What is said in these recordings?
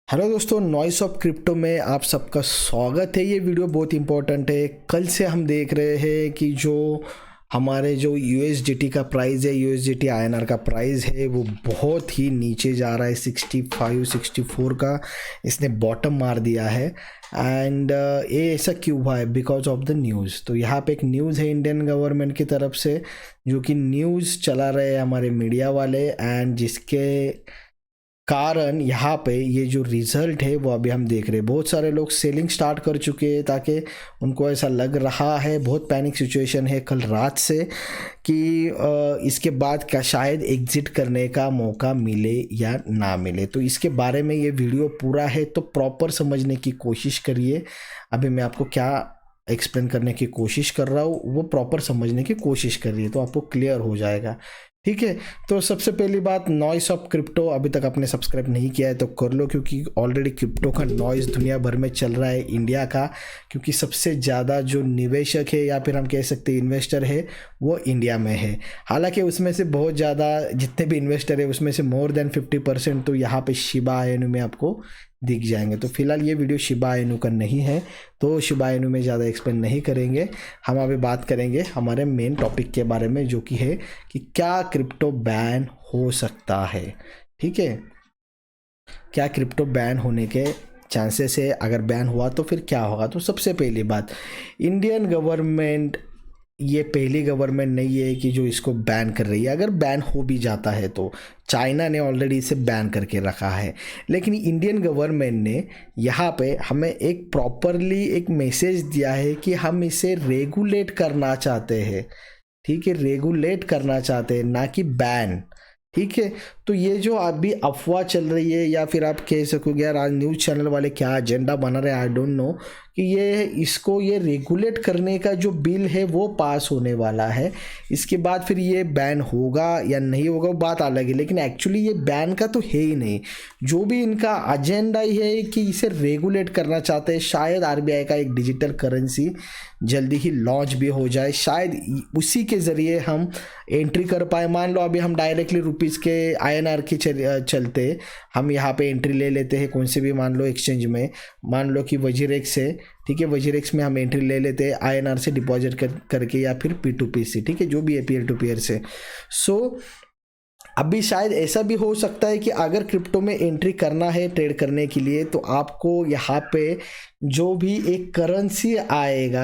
Hello दोस्तों, noise of crypto में आप सबका स्वागत है। ये वीडियो बहुत इंपॉर्टेंट है। कल से हम देख रहे हैं कि जो हमारे जो यूएसडीटी का प्राइस है, यूएसडीटी आईएनआर का प्राइस है, वो बहुत ही नीचे जा रहा है। 65 64 का इसने बॉटम मार दिया है। एंड ये ऐसा क्यों हुआ है? Because of the news. तो यहाँ पे एक न्यूज़ है इंडियन गवर्नमेंट की तरफ से, जो कि न्यूज़ चला रहे हैं हमारे मीडिया वाले, एंड जिसके कारण यहाँ पे ये जो रिजल्ट है वो अभी हम देख रहे हैं। बहुत सारे लोग सेलिंग स्टार्ट कर चुके हैं, ताकि उनको ऐसा लग रहा है, बहुत पैनिक सिचुएशन है कल रात से, कि इसके बाद क्या शायद एग्जिट करने का मौका मिले या ना मिले। तो इसके बारे में ये वीडियो पूरा है, तो प्रॉपर समझने की कोशिश करिए। अभी मैं आपको क्या एक्सप्लेन करने की कोशिश कर रहा हूँ वो प्रॉपर समझने की कोशिश करिए, तो आपको क्लियर हो जाएगा। ठीक है, तो सबसे पहली बात, नॉइस ऑफ क्रिप्टो अभी तक आपने सब्सक्राइब नहीं किया है तो कर लो, क्योंकि ऑलरेडी क्रिप्टो का नॉइस दुनिया भर में चल रहा है, इंडिया का, क्योंकि सबसे ज़्यादा जो निवेशक है या फिर हम कह सकते हैं इन्वेस्टर है वो इंडिया में है। हालांकि उसमें से बहुत ज़्यादा जितने भी इन्वेस्टर है उसमें से मोर देन 50% तो यहाँ पे शिबा इनू में आपको दिख जाएंगे। तो फिलहाल ये वीडियो शिबा इनू का नहीं है, तो शिबा इनू में ज़्यादा एक्सप्लेन नहीं करेंगे। हम अभी बात करेंगे हमारे मेन टॉपिक के बारे में, जो कि है कि क्या क्रिप्टो बैन हो सकता है। ठीक है, क्या क्रिप्टो बैन होने के चांसेस है? अगर बैन हुआ तो फिर क्या होगा? तो सबसे पहली बात, इंडियन गवर्नमेंट ये पहली गवर्नमेंट नहीं है कि जो इसको बैन कर रही है। अगर बैन हो भी जाता है तो चाइना ने ऑलरेडी इसे बैन करके रखा है, लेकिन इंडियन गवर्नमेंट ने यहाँ पे हमें एक प्रॉपरली एक मैसेज दिया है कि हम इसे रेगुलेट करना चाहते हैं। ठीक है, रेगुलेट करना चाहते हैं, ना कि बैन। ठीक है, तो ये जो अभी अफवाह चल रही है, या फिर आप कह सकोगे यार आज न्यूज़ चैनल वाले क्या एजेंडा बना रहे हैं, आई डोंट नो, कि ये रेगुलेट करने का जो बिल है वो पास होने वाला है। इसके बाद फिर ये बैन होगा या नहीं होगा वो बात अलग है, लेकिन एक्चुअली ये बैन का तो है ही नहीं। जो भी इनका एजेंडा ही है कि इसे रेगुलेट करना चाहते हैं। शायद आरबीआई का एक डिजिटल करेंसी जल्दी ही लॉन्च भी हो जाए, शायद उसी के ज़रिए हम एंट्री कर पाए। मान लो अभी हम डायरेक्टली रुपीज़ के आईएनआर के चलते हम यहाँ पे एंट्री ले लेते हैं कौन से भी, मान लो एक्सचेंज में, मान लो कि वजीरेक्स है। ठीक है, वजीरेक्स में हम एंट्री ले लेते हैं आईएनआर से डिपॉजिट करके, या फिर P2P से। ठीक है, जो भी है पीयर टू पीयर से। सो अभी शायद ऐसा भी हो सकता है कि अगर क्रिप्टो में एंट्री करना है ट्रेड करने के लिए, तो आपको यहाँ पे जो भी एक करेंसी आएगा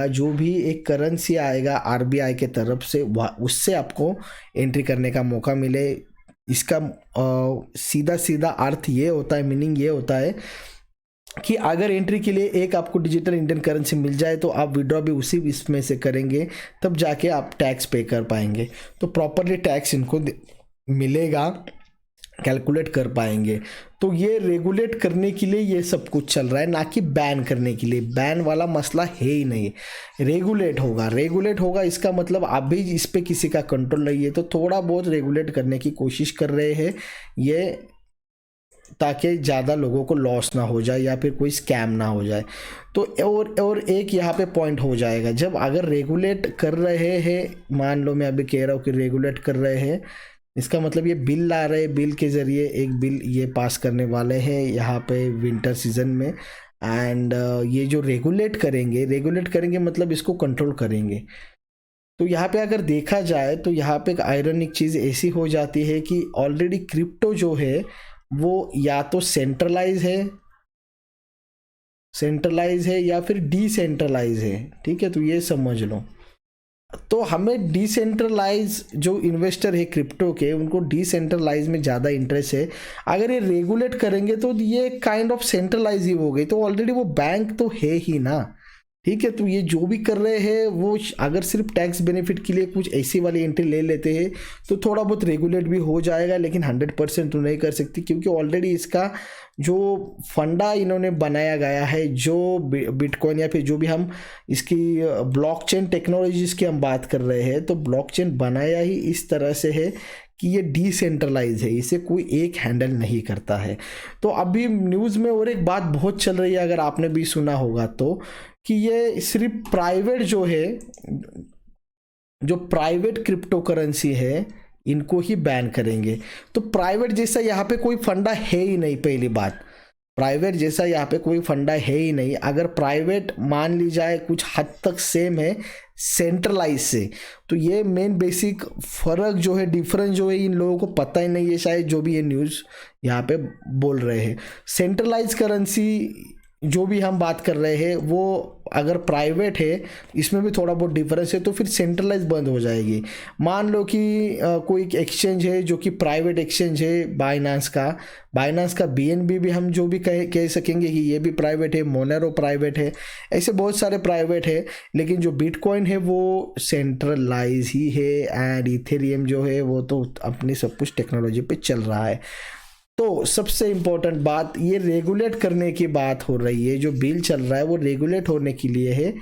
आरबीआई के तरफ से, उससे आपको एंट्री करने का मौका मिले। इसका सीधा सीधा अर्थ ये होता है, मीनिंग ये होता है कि अगर एंट्री के लिए एक आपको डिजिटल इंडियन करेंसी मिल जाए तो आप विड्रॉ भी उसी इसमें से करेंगे, तब जाके आप टैक्स पे कर पाएंगे। तो प्रॉपरली टैक्स इनको मिलेगा, कैलकुलेट कर पाएंगे। तो ये रेगुलेट करने के लिए ये सब कुछ चल रहा है, ना कि बैन करने के लिए। बैन वाला मसला है ही नहीं, रेगुलेट होगा। इसका मतलब अभी इस पे किसी का कंट्रोल नहीं है, तो थोड़ा बहुत रेगुलेट करने की कोशिश कर रहे हैं ये, ताकि ज़्यादा लोगों को लॉस ना हो जाए या फिर कोई स्कैम ना हो जाए। तो और एक यहाँ पे पॉइंट हो जाएगा, जब अगर रेगुलेट कर रहे हैं, मान लो मैं अभी कह रहा हूँ कि रेगुलेट कर रहे हैं, इसका मतलब ये बिल ला रहे हैं, बिल के ज़रिए एक बिल ये पास करने वाले हैं यहाँ पे विंटर सीजन में। एंड ये जो रेगुलेट करेंगे मतलब इसको कंट्रोल करेंगे। तो यहाँ पे अगर देखा जाए तो यहाँ पे एक आयरनिक चीज़ ऐसी हो जाती है कि ऑलरेडी क्रिप्टो जो है वो या तो सेंट्रलाइज है या फिर डिसेंट्रलाइज है। ठीक है, तो ये समझ लो। तो हमें डिसेंट्रलाइज, जो इन्वेस्टर है क्रिप्टो के, उनको डिसेंट्रलाइज में ज़्यादा इंटरेस्ट है। अगर ये रेगुलेट करेंगे तो ये काइंड ऑफ सेंट्रलाइज ही हो गई, तो ऑलरेडी वो बैंक तो है ही ना। ठीक है, तो ये जो भी कर रहे हैं वो अगर सिर्फ टैक्स बेनिफिट के लिए कुछ ऐसी वाली एंट्री ले लेते हैं तो थोड़ा बहुत रेगुलेट भी हो जाएगा, लेकिन 100% तो नहीं कर सकती, क्योंकि ऑलरेडी इसका जो फंडा इन्होंने बनाया गया है, जो बिटकॉइन या फिर जो भी हम इसकी ब्लॉकचेन टेक्नोलॉजीज की हम बात कर रहे हैं, तो ब्लॉकचेन बनाया ही इस तरह से है कि ये डिसेंट्रलाइज है, इसे कोई एक हैंडल नहीं करता है। तो अभी न्यूज़ में और एक बात बहुत चल रही है, अगर आपने भी सुना होगा तो, कि ये सिर्फ प्राइवेट जो प्राइवेट क्रिप्टो करेंसी है इनको ही बैन करेंगे। तो प्राइवेट जैसा यहाँ पे कोई फंडा है ही नहीं, पहली बात। प्राइवेट जैसा यहाँ पे कोई फंडा है ही नहीं। अगर प्राइवेट मान ली जाए कुछ हद तक सेम है सेंट्रलाइज से, तो ये मेन बेसिक फ़र्क जो है, डिफरेंस जो है, इन लोगों को पता ही नहीं है शायद, जो भी ये न्यूज़ यहाँ पे बोल रहे हैं। सेंट्रलाइज करेंसी जो भी हम बात कर रहे हैं वो अगर प्राइवेट है, इसमें भी थोड़ा बहुत डिफरेंस है, तो फिर सेंट्रलाइज बंद हो जाएगी। मान लो कि कोई एक्सचेंज है जो कि प्राइवेट एक्सचेंज है बाइनांस का बीएनबी भी हम जो भी कह सकेंगे कि ये भी प्राइवेट है, मोनेरो प्राइवेट है, ऐसे बहुत सारे प्राइवेट है। लेकिन जो बिटकॉइन है वो सेंट्रलाइज ही है, एंड इथेरियम जो है वो तो अपनी सब कुछ टेक्नोलॉजी पे चल रहा है। तो सबसे इम्पोर्टेंट बात, ये रेगुलेट करने की बात हो रही है, जो बिल चल रहा है वो रेगुलेट होने के लिए है,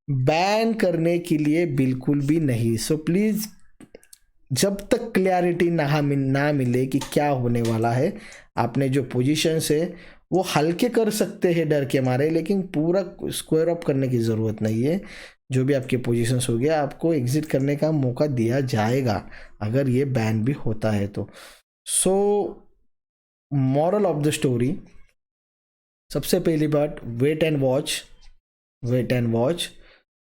बैन करने के लिए बिल्कुल भी नहीं। सो प्लीज़, जब तक क्लैरिटी ना मिले कि क्या होने वाला है, आपने जो पोजीशंस है वो हल्के कर सकते हैं डर के मारे, लेकिन पूरा स्क्वायर अप करने की ज़रूरत नहीं है। जो भी आपके पोजीशंस हो गया, आपको एग्जिट करने का मौका दिया जाएगा अगर ये बैन भी होता है तो। So moral of the story, सबसे पहली बात, वेट एंड वॉच।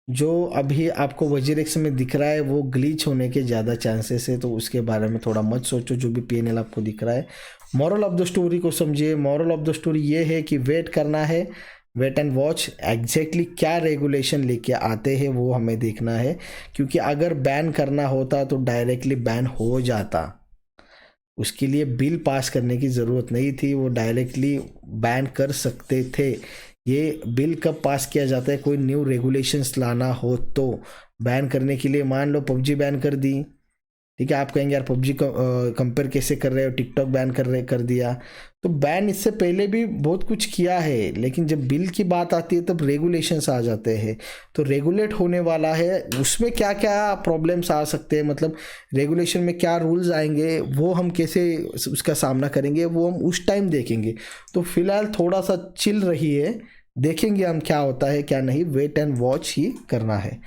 जो अभी आपको वजीरेक्स में दिख रहा है वो ग्लिच होने के ज़्यादा चांसेस है, तो उसके बारे में थोड़ा मत सोचो। जो भी पीएनएल आपको दिख रहा है, मॉरल ऑफ द स्टोरी को समझिए। मॉरल ऑफ द स्टोरी ये है कि वेट करना है, वेट एंड वॉच। एग्जैक्टली क्या रेगुलेशन लेके आते हैं वो हमें देखना है, क्योंकि अगर बैन करना होता तो डायरेक्टली बैन हो जाता। उसके लिए बिल पास करने की ज़रूरत नहीं थी, वो डायरेक्टली बैन कर सकते थे। ये बिल कब पास किया जाता है, कोई न्यू रेगुलेशंस लाना हो तो। बैन करने के लिए मान लो पबजी बैन कर दी, ठीक है, आप कहेंगे यार पबजी कंपेयर कैसे कर रहे हो, टिकटॉक बैन कर दिया। तो बैन इससे पहले भी बहुत कुछ किया है, लेकिन जब बिल की बात आती है तब रेगुलेशंस आ जाते हैं। तो रेगुलेट होने वाला है, उसमें क्या क्या प्रॉब्लम्स आ सकते हैं, मतलब रेगुलेशन में क्या रूल्स आएंगे, वो हम कैसे उसका सामना करेंगे, वो हम उस टाइम देखेंगे। तो फिलहाल थोड़ा सा चिल रही है, देखेंगे हम क्या होता है क्या नहीं। वेट एंड वॉच ही करना है।